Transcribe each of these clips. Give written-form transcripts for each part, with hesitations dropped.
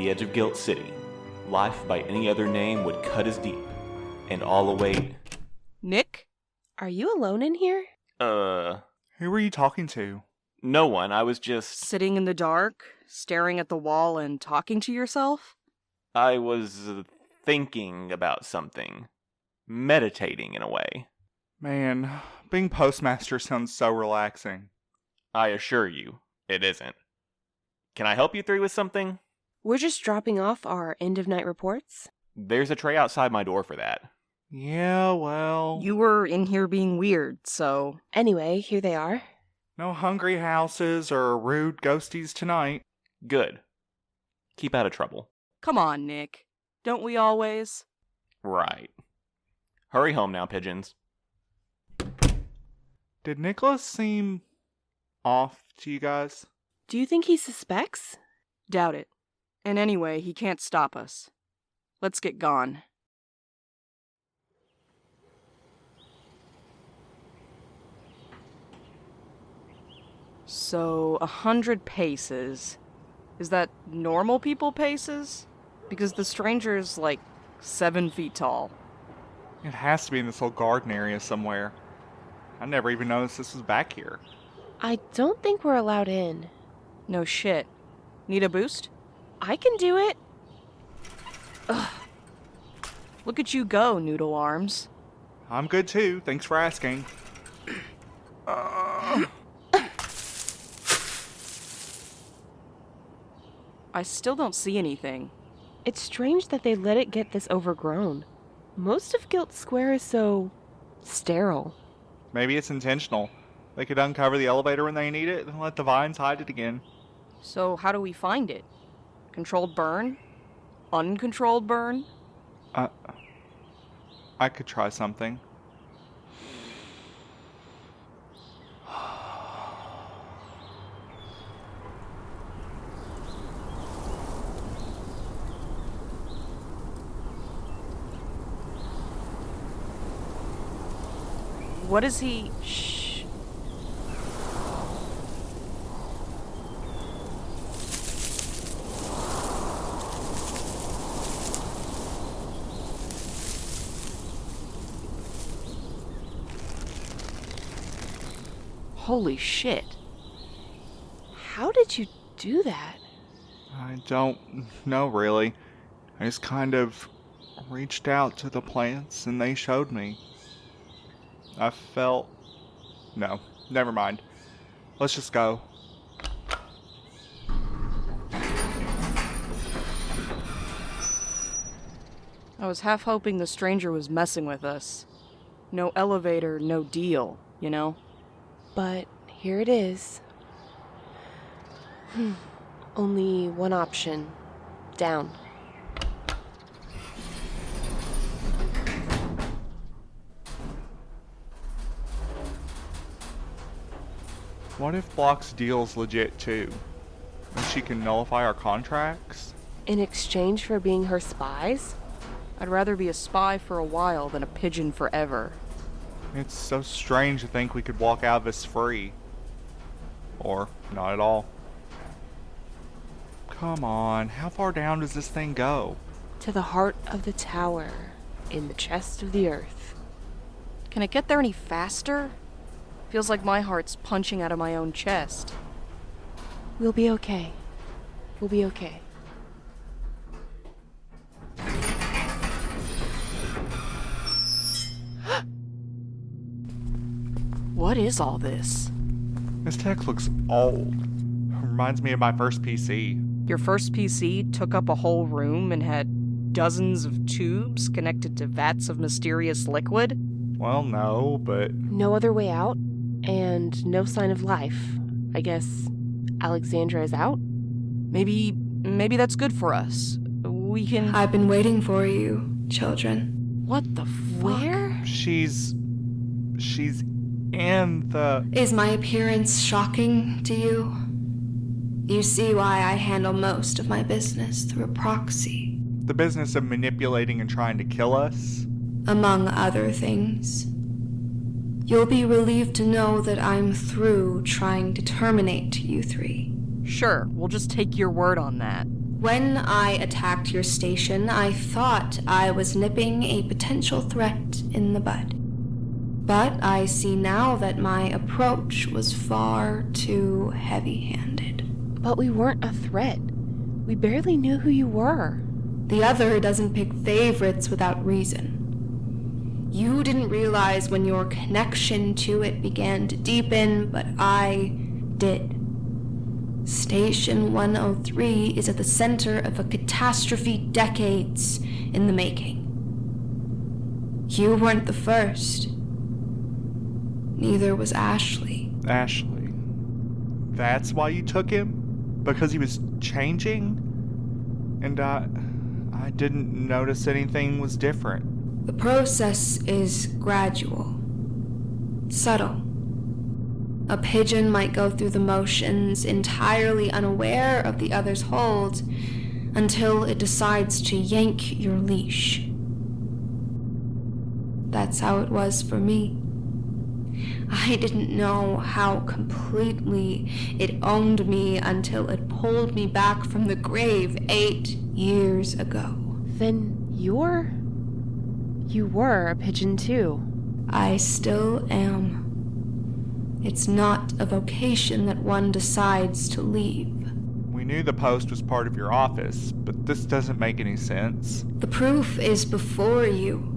the edge of Gilt City, life by any other name would cut as deep, and all await... Nick? Are you alone in here? Who were you talking to? No one, I was just... Sitting in the dark, staring at the wall and talking to yourself? I was thinking about something. Meditating, in a way. Man, being postmaster sounds so relaxing. I assure you, it isn't. Can I help you three with something? We're just dropping off our end-of-night reports. There's a tray outside my door for that. Yeah, well... You were in here being weird, so... Anyway, here they are. No hungry houses or rude ghosties tonight. Good. Keep out of trouble. Come on, Nick. Don't we always? Right. Hurry home now, pigeons. Did Nicholas seem off to you guys? Do you think he suspects? Doubt it. And anyway, he can't stop us. Let's get gone. So, 100 paces. Is that normal people paces? Because the stranger's like 7 feet tall. It has to be in this little garden area somewhere. I never even noticed this was back here. I don't think we're allowed in. No shit. Need a boost? I can do it. Ugh. Look at you go, Noodle Arms. I'm good too, thanks for asking. I still don't see anything. It's strange that they let it get this overgrown. Most of Gilt Square is so... sterile. Maybe it's intentional. They could uncover the elevator when they need it, and let the vines hide it again. So how do we find it? Controlled burn? Uncontrolled burn? I could try something. What is he... Shh. Holy shit. How did you do that? I don't know really. I just kind of reached out to the plants and they showed me. I felt... No, never mind. Let's just go. I was half hoping the stranger was messing with us. No elevator, no deal, you know? But here it is. Only one option. Down. What if Block's deal's legit too? And she can nullify our contracts? In exchange for being her spies? I'd rather be a spy for a while than a pigeon forever. It's so strange to think we could walk out of this free. Or not at all. Come on, how far down does this thing go? To the heart of the tower, in the chest of the earth. Can it get there any faster? Feels like my heart's punching out of my own chest. We'll be okay. We'll be okay. What is all this? This tech looks old. Reminds me of my first PC. Your first PC took up a whole room and had dozens of tubes connected to vats of mysterious liquid? Well, no, but... No other way out, and no sign of life. I guess Alexandra is out? Maybe that's good for us. We can... I've been waiting for you, children. What the fuck? Where? She's in the... Is my appearance shocking to you? You see why I handle most of my business through a proxy. The business of manipulating and trying to kill us? Among other things. You'll be relieved to know that I'm through trying to terminate you three. Sure, we'll just take your word on that. When I attacked your station, I thought I was nipping a potential threat in the bud. But I see now that my approach was far too heavy-handed. But we weren't a threat. We barely knew who you were. The other doesn't pick favorites without reason. You didn't realize when your connection to it began to deepen, but I did. Station 103 is at the center of a catastrophe decades in the making. You weren't the first. Neither was Ashley. Ashley. That's why you took him? Because he was changing? And I didn't notice anything was different. The process is gradual, subtle. A pigeon might go through the motions entirely unaware of the other's hold until it decides to yank your leash. That's how it was for me. I didn't know how completely it owned me until it pulled me back from the grave 8 years ago. Then you were a pigeon too. I still am. It's not a vocation that one decides to leave. We knew the post was part of your office, but this doesn't make any sense. The proof is before you.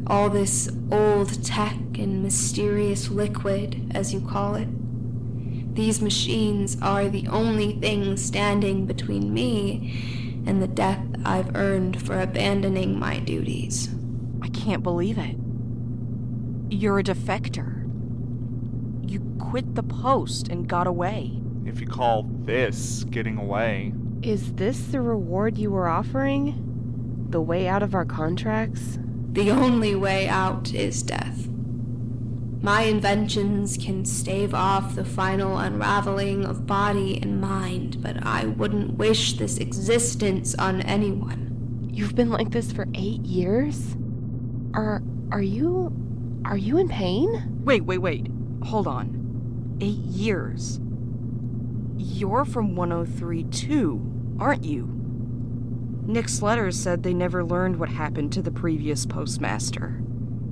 All this old tech and mysterious liquid, as you call it. These machines are the only thing standing between me and the death I've earned for abandoning my duties. I can't believe it. You're a defector. You quit the post and got away. If you call this getting away. Is this the reward you were offering? The way out of our contracts? The only way out is death. My inventions can stave off the final unraveling of body and mind, but I wouldn't wish this existence on anyone. You've been like this for 8 years? Are you in pain? Wait. Hold on. 8 years. You're from 103 too, aren't you? Nick's letters said they never learned what happened to the previous postmaster.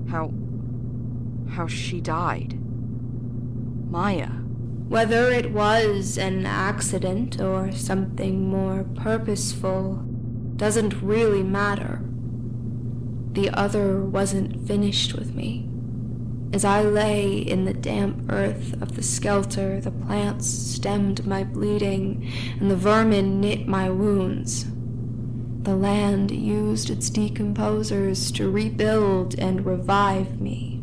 How she died. Maya. Whether it was an accident or something more purposeful doesn't really matter. The other wasn't finished with me. As I lay in the damp earth of the skelter, the plants stemmed my bleeding, and the vermin knit my wounds. The land used its decomposers to rebuild and revive me.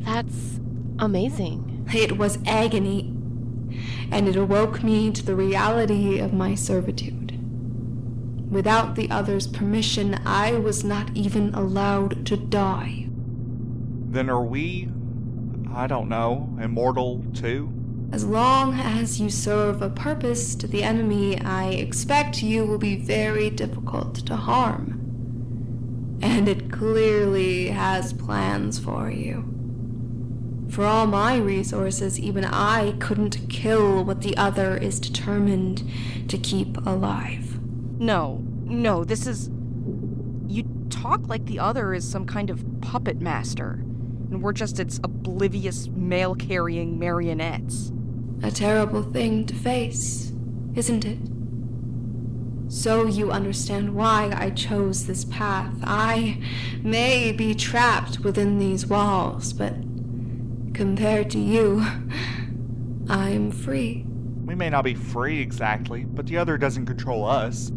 That's amazing. It was agony, and it awoke me to the reality of my servitude. Without the other's permission, I was not even allowed to die. Then are we, I don't know, immortal too? As long as you serve a purpose to the enemy, I expect you will be very difficult to harm. And it clearly has plans for you. For all my resources, even I couldn't kill what the other is determined to keep alive. No, this is... You talk like the other is some kind of puppet master, and we're just its oblivious, mail-carrying marionettes. A terrible thing to face, isn't it? So you understand why I chose this path. I may be trapped within these walls, but compared to you, I'm free. We may not be free exactly, but the other doesn't control us.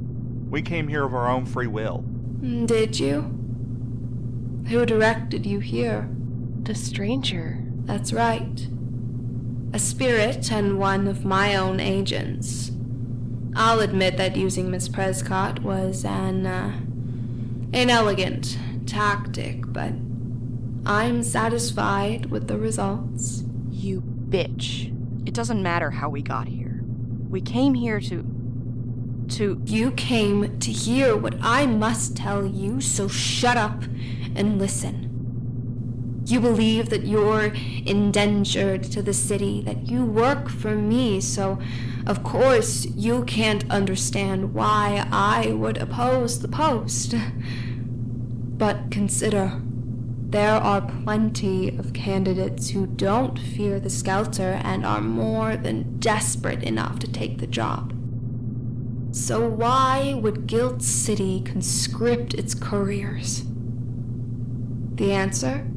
We came here of our own free will. Did you? Who directed you here? The stranger. That's right. A spirit and one of my own agents. I'll admit that using Miss Prescott was an inelegant tactic, but I'm satisfied with the results. You bitch. It doesn't matter how we got here. We came here to... You came to hear what I must tell you, so shut up and listen. You believe that you're indentured to the city, that you work for me, so of course you can't understand why I would oppose the post. But consider, there are plenty of candidates who don't fear the Skelter and are more than desperate enough to take the job. So why would Gilt City conscript its couriers? The answer?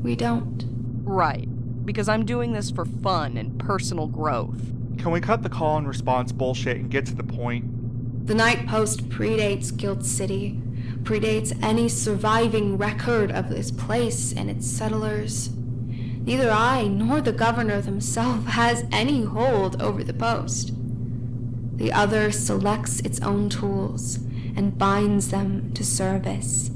We don't. Right, because I'm doing this for fun and personal growth. Can we cut the call and response bullshit and get to the point? The Night Post predates Gilt City, predates any surviving record of this place and its settlers. Neither I nor the governor himself has any hold over the post. The other selects its own tools and binds them to service.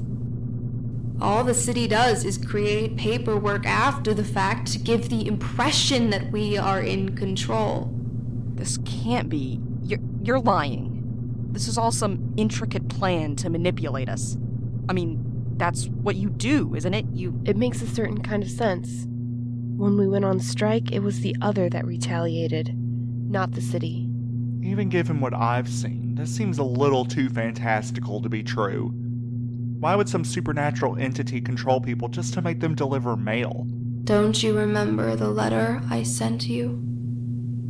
All the city does is create paperwork after the fact to give the impression that we are in control. This can't be. You're lying. This is all some intricate plan to manipulate us. I mean, that's what you do, isn't it? It makes a certain kind of sense. When we went on strike, it was the other that retaliated, not the city. Even given what I've seen, this seems a little too fantastical to be true. Why would some supernatural entity control people just to make them deliver mail? Don't you remember the letter I sent you?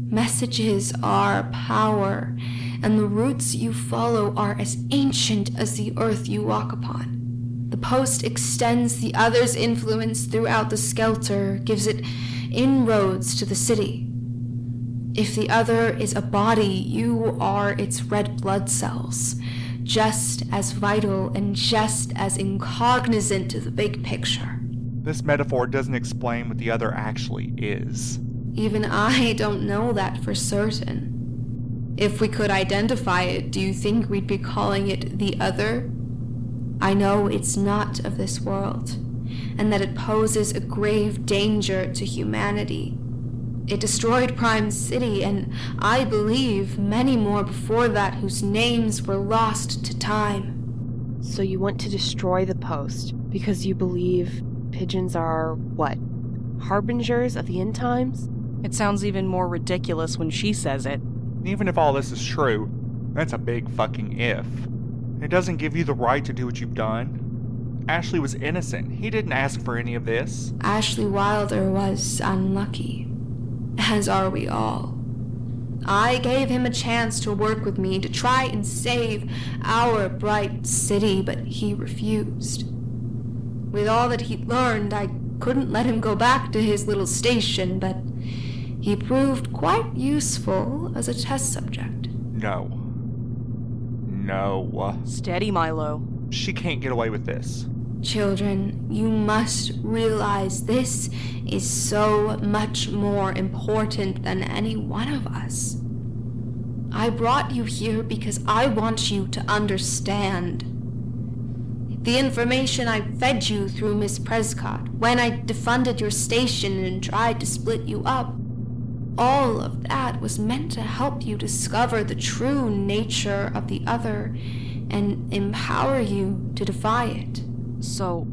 Messages are power, and the routes you follow are as ancient as the earth you walk upon. The post extends the other's influence throughout the Skelter, gives it inroads to the city. If the other is a body, you are its red blood cells, just as vital and just as incognizant to the big picture. This metaphor doesn't explain what the other actually is. Even I don't know that for certain. If we could identify it, do you think we'd be calling it the other? I know it's not of this world, and that it poses a grave danger to humanity. It destroyed Prime City, and I believe many more before that whose names were lost to time. So you want to destroy the post because you believe pigeons are, what, harbingers of the end times? It sounds even more ridiculous when she says it. Even if all this is true, that's a big fucking if. It doesn't give you the right to do what you've done. Ashley was innocent. He didn't ask for any of this. Ashley Wilder was unlucky, as are we all. I gave him a chance to work with me to try and save our bright city, but he refused. With all that he'd learned, I couldn't let him go back to his little station, but he proved quite useful as a test subject. No. Steady, Milo. She can't get away with this. Children, you must realize this is so much more important than any one of us. I brought you here because I want you to understand. The information I fed you through Miss Prescott, when I defunded your station and tried to split you up, all of that was meant to help you discover the true nature of the other and empower you to defy it. So,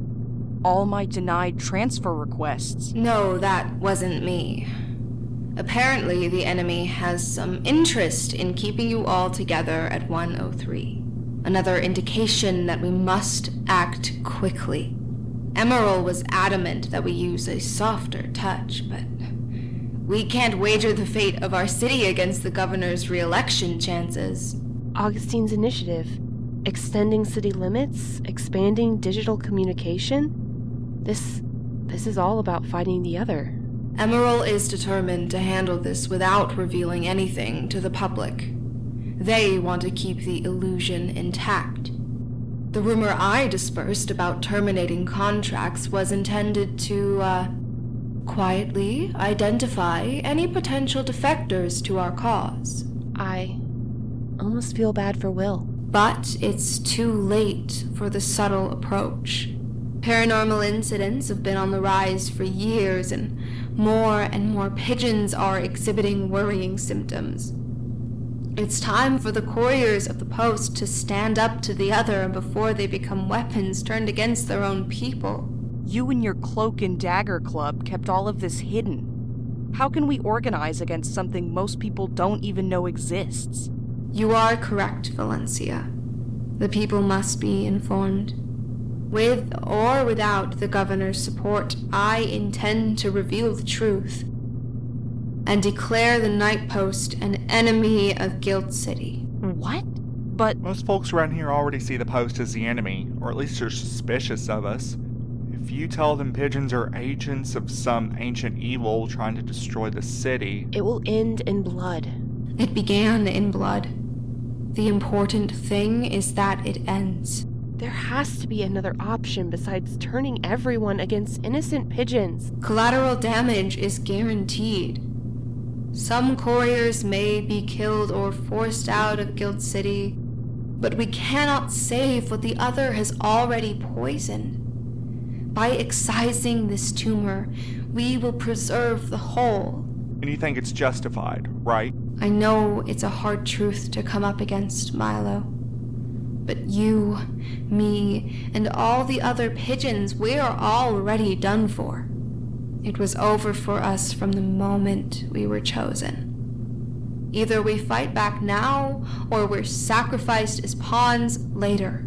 all my denied transfer requests. No, that wasn't me. Apparently, the enemy has some interest in keeping you all together at 103. Another indication that we must act quickly. Emerald was adamant that we use a softer touch, but we can't wager the fate of our city against the governor's re-election chances. Augustine's initiative, extending city limits, expanding digital communication. This is all about fighting the other. Emerald is determined to handle this without revealing anything to the public. They want to keep the illusion intact. The rumor I dispersed about terminating contracts was intended to, quietly identify any potential defectors to our cause. I almost feel bad for Will. But it's too late for the subtle approach. Paranormal incidents have been on the rise for years, and more pigeons are exhibiting worrying symptoms. It's time for the couriers of the post to stand up to the other before they become weapons turned against their own people. You and your cloak and dagger club kept all of this hidden. How can we organize against something most people don't even know exists? You are correct, Valencia. The people must be informed. With or without the governor's support, I intend to reveal the truth and declare the Night Post an enemy of Gilt City. What? But Most folks around here already see the post as the enemy, or at least are suspicious of us. If you tell them pigeons are agents of some ancient evil trying to destroy the city, It will end in blood. It began in blood. The important thing is that it ends. There has to be another option besides turning everyone against innocent pigeons. Collateral damage is guaranteed. Some couriers may be killed or forced out of Gilt City, but we cannot save what the other has already poisoned. By excising this tumor, we will preserve the whole. and you think it's justified, right? I know it's a hard truth to come up against, Milo. But you, me, and all the other pigeons, we are already done for. It was over for us from the moment we were chosen. Either we fight back now, or we're sacrificed as pawns later.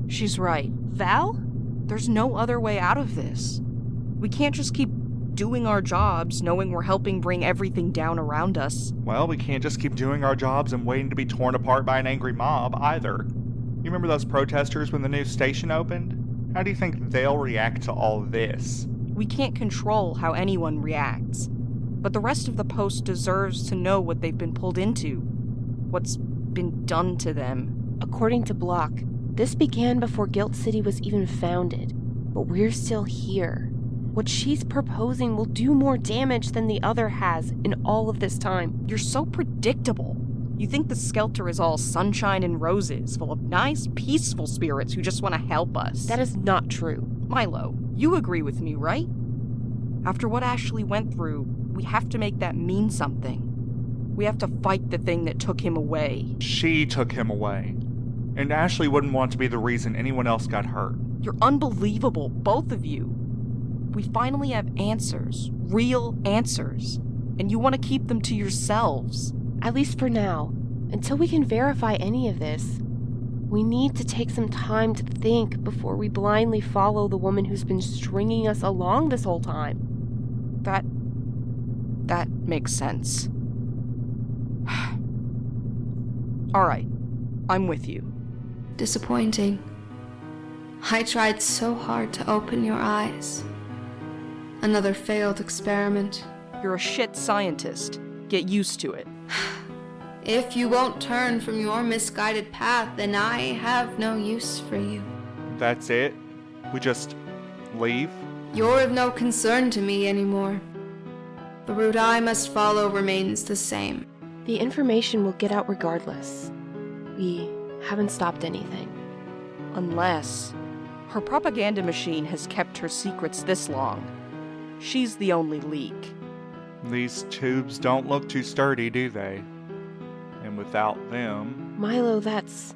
she's right. Val? There's no other way out of this. We can't just keep doing our jobs knowing we're helping bring everything down around us. Well, we can't just keep doing our jobs and waiting to be torn apart by an angry mob, either. You remember those protesters when the new station opened? How do you think they'll react to all this? We can't control how anyone reacts, but the rest of the post deserves to know what they've been pulled into, what's been done to them. According to Block, this began before Gilt City was even founded, but we're still here. What she's proposing will do more damage than the other has in all of this time. You're so predictable. You think the Skelter is all sunshine and roses, full of nice, peaceful spirits who just want to help us. That is not true. Milo, you agree with me, right? After what Ashley went through, we have to make that mean something. We have to fight the thing that took him away. She took him away. And Ashley wouldn't want to be the reason anyone else got hurt. You're unbelievable, both of you. We finally have answers, real answers, and you want to keep them to yourselves. At least for now. Until we can verify any of this, we need to take some time to think before we blindly follow the woman who's been stringing us along this whole time. That makes sense. All right, I'm with you. Disappointing. I tried so hard to open your eyes. Another failed experiment. You're a shit scientist. Get used to it. If you won't turn from your misguided path, then I have no use for you. That's it? We just leave? You're of no concern to me anymore. The route I must follow remains the same. The information will get out regardless. We haven't stopped anything. Unless her propaganda machine has kept her secrets this long. She's the only leak. These tubes don't look too sturdy, do they? And without them... Milo, that's...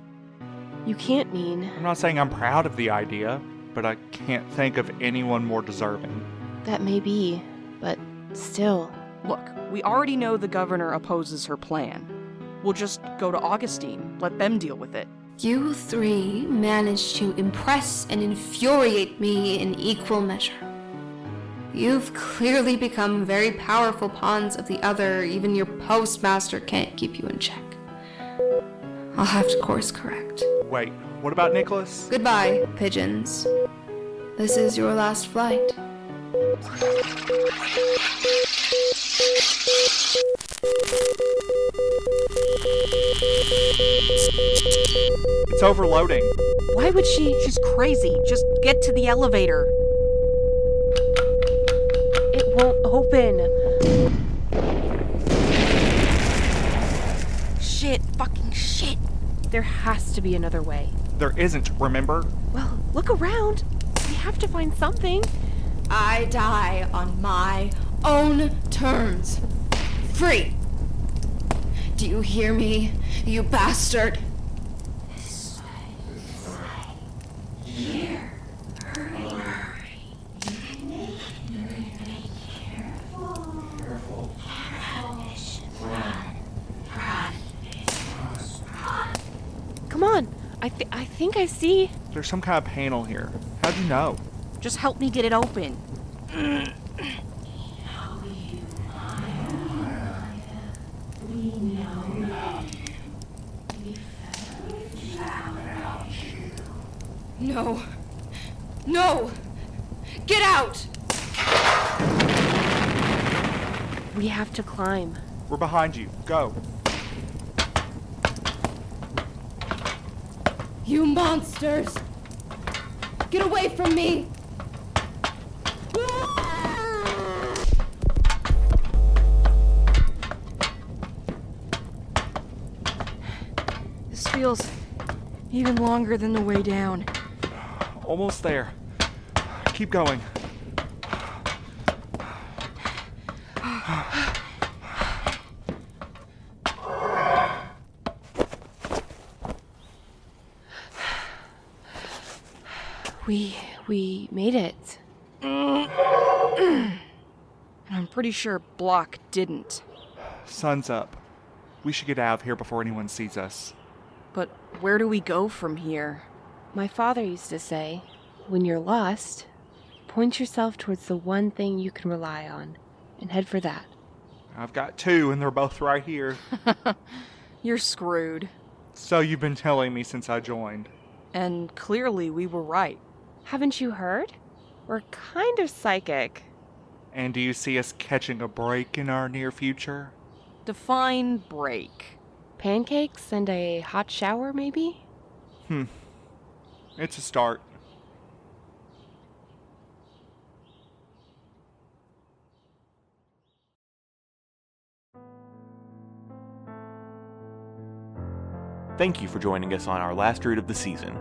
You can't mean... I'm not saying I'm proud of the idea, but I can't think of anyone more deserving. That may be, but still... Look, we already know the governor opposes her plan. We'll just go to Augustine, let them deal with it. You three managed to impress and infuriate me in equal measure. You've clearly become very powerful pawns of the other. Even your postmaster can't keep you in check. I'll have to course correct. Wait, what about Nicholas? Goodbye, pigeons. This is your last flight. It's overloading. Why would she... She's crazy. Just get to the elevator. It won't open. Shit, fucking shit. There has to be another way. There isn't, remember? Well, look around. We have to find something. I die on my own terms. Free. Do you hear me, you bastard? I think I see. There's some kind of panel here. How'd you know? Just help me get it open. No. No! Get out! We have to climb. We're behind you. Go. You monsters! Get away from me! This feels even longer than the way down. Almost there. Keep going. We made it. I'm pretty sure Block didn't. Sun's up. We should get out of here before anyone sees us. But where do we go from here? My father used to say, when you're lost, point yourself towards the one thing you can rely on, and head for that. I've got two, and they're both right here. You're screwed. So you've been telling me since I joined. And clearly we were right. Haven't you heard? We're kind of psychic. And do you see us catching a break in our near future? Define break. Pancakes and a hot shower, maybe? It's a start. Thank you for joining us on our last route of the season.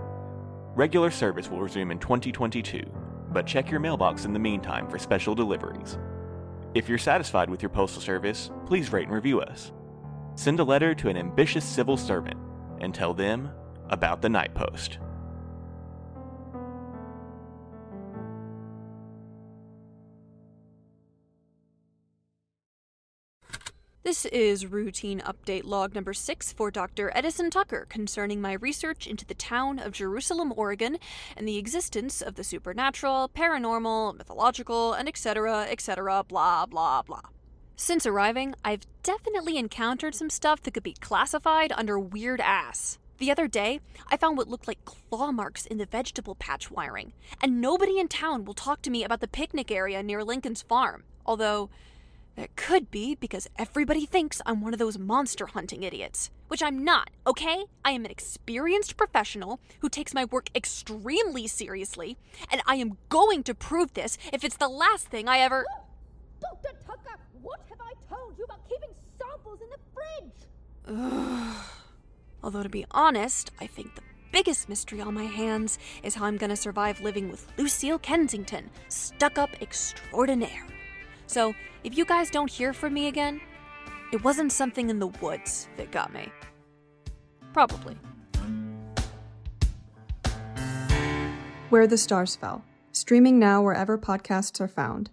Regular service will resume in 2022, but check your mailbox in the meantime for special deliveries. If you're satisfied with your postal service, please rate and review us. Send a letter to an ambitious civil servant and tell them about the Night Post. This is routine update log number 6 for Dr. Edison Tucker concerning my research into the town of Jerusalem, Oregon, and the existence of the supernatural, paranormal, mythological, and etc., blah, blah, blah. Since arriving, I've definitely encountered some stuff that could be classified under weird ass. The other day, I found what looked like claw marks in the vegetable patch wiring, and nobody in town will talk to me about the picnic area near Lincoln's farm, although that could be because everybody thinks I'm one of those monster hunting idiots, which I'm not, okay? I am an experienced professional who takes my work extremely seriously, and I am going to prove this if it's the last thing I ever... Dr. Tucker, what have I told you about keeping samples in the fridge? Although to be honest, I think the biggest mystery on my hands is how I'm gonna survive living with Lucille Kensington, stuck-up extraordinaire. So, if you guys don't hear from me again, it wasn't something in the woods that got me. Probably. Where the Stars Fell, streaming now wherever podcasts are found.